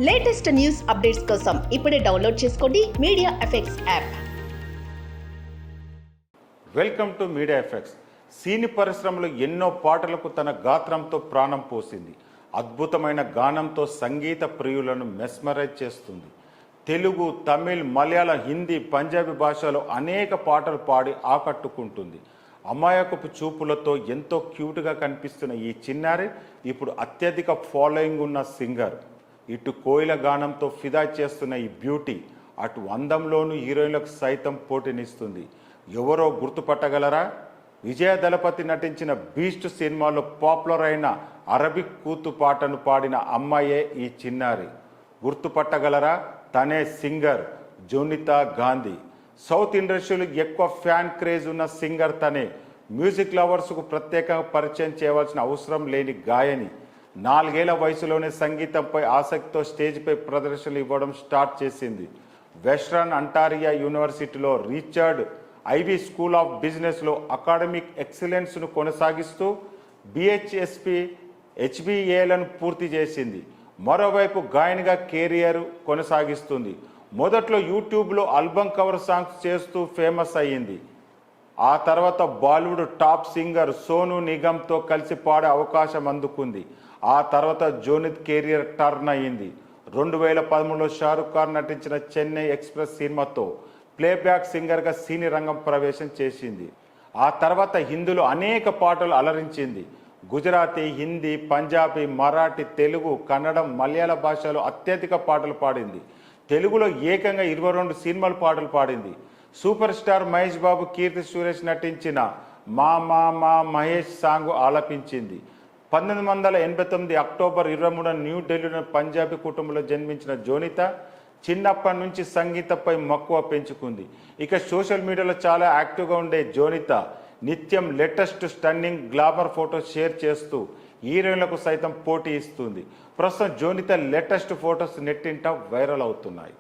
Latest news updates కోసం ఇప్పుడే download చేసుకోండి Media Effects app. Welcome to Media Effects. సినీ పరిశ్రమలో ఎన్నో పాటలకు తన గాత్రంతో ప్రాణం పోసింది. అద్భుతమైన గానంతో సంగీత ప్రియులను మెస్మరైజ్ చేస్తుంది. తెలుగు, తమిళ్, మలయాళం, హిందీ, పంజాబీ భాషలో అనేక పాటలు పాడి ఆకట్టుకుంటుంది. అమాయకపు చూపులతో ఎంతో క్యూట్గా కనిపిస్తున్న ఈ చిన్నారి ఇప్పుడు అత్యధిక ఫాలోయింగ్ ఉన్న సింగర్. ఇటు కోయిల గానంతో ఫిదా చేస్తున్న ఈ బ్యూటీ అటు అందంలోనూ హీరోయిన్లకు సైతం పోటీనిస్తుంది. ఎవరో గుర్తుపట్టగలరా? విజయ దళపతి నటించిన బీస్ట్ సినిమాలో పాపులర్ అయిన అరబిక్ కూతు పాటను పాడిన అమ్మాయే ఈ చిన్నారి. గుర్తుపట్టగలరా? తనే సింగర్ జోనితా గాంధీ. సౌత్ ఇండస్ట్రీలో ఎక్కువ ఫ్యాన్ క్రేజ్ ఉన్న సింగర్ తనే. మ్యూజిక్ లవర్స్కు ప్రత్యేకంగా పరిచయం చేయవలసిన అవసరం లేని గాయని. 4 ఏళ్ల వయసులోనే సంగీతంపై ఆసక్తితో స్టేజ్పై ప్రదర్శనలు ఇవ్వడం స్టార్ట్ చేసింది. వెస్ట్రన్ అంటారియా యూనివర్సిటీలో రిచర్డ్ ఐవీ స్కూల్ ఆఫ్ బిజినెస్లో అకాడమిక్ ఎక్సలెన్స్ను కొనసాగిస్తూ బిహెచ్ఎస్పి, హెచ్బిఏలను పూర్తి చేసింది. మరోవైపు గాయనిగా కెరియర్ కొనసాగిస్తుంది. మొదట్లో యూట్యూబ్లో ఆల్బమ్ కవర్ సాంగ్స్ చేస్తూ ఫేమస్ అయ్యింది. ఆ తర్వాత బాలీవుడ్ టాప్ సింగర్ సోను నిగమ్తో కలిసి పాడే అవకాశం అందుకుంది. ఆ తర్వాత జోనిత్ కెరియర్ టర్న్ అయ్యింది. 2013లో షారుఖ్ ఖాన్ నటించిన చెన్నై ఎక్స్ప్రెస్ సినిమాతో ప్లేబ్యాక్ సింగర్గా సినీ రంగం ప్రవేశం చేసింది. ఆ తర్వాత హిందీలో అనేక పాటలు అలరించింది. గుజరాతీ, హిందీ, పంజాబీ, మరాఠీ, తెలుగు, కన్నడం, మలయాళ భాషలో అత్యధిక పాటలు పాడింది. తెలుగులో ఏకంగా 22 సినిమాలు పాటలు పాడింది. సూపర్ స్టార్ మహేష్ బాబు, కీర్తి సురేష్ నటించిన మా మా మా మహేష్ సాంగ్ ఆలపించింది. 1989 అక్టోబర్ 23 న్యూఢిల్లీలోని పంజాబీ కుటుంబంలో జన్మించిన జోనితా చిన్నప్పటి నుంచి సంగీతంపై మక్కువ పెంచుకుంది. ఇక సోషల్ మీడియాలో చాలా యాక్టివ్గా ఉండే జోనితా నిత్యం latest stunning glamour photos share చేస్తూ హీరోయిన్లకు సైతం పోటీ ఇస్తుంది. ప్రస్తుతం జోనితా లేటెస్ట్ ఫోటోస్ నెట్టింట వైరల్ అవుతున్నాయి.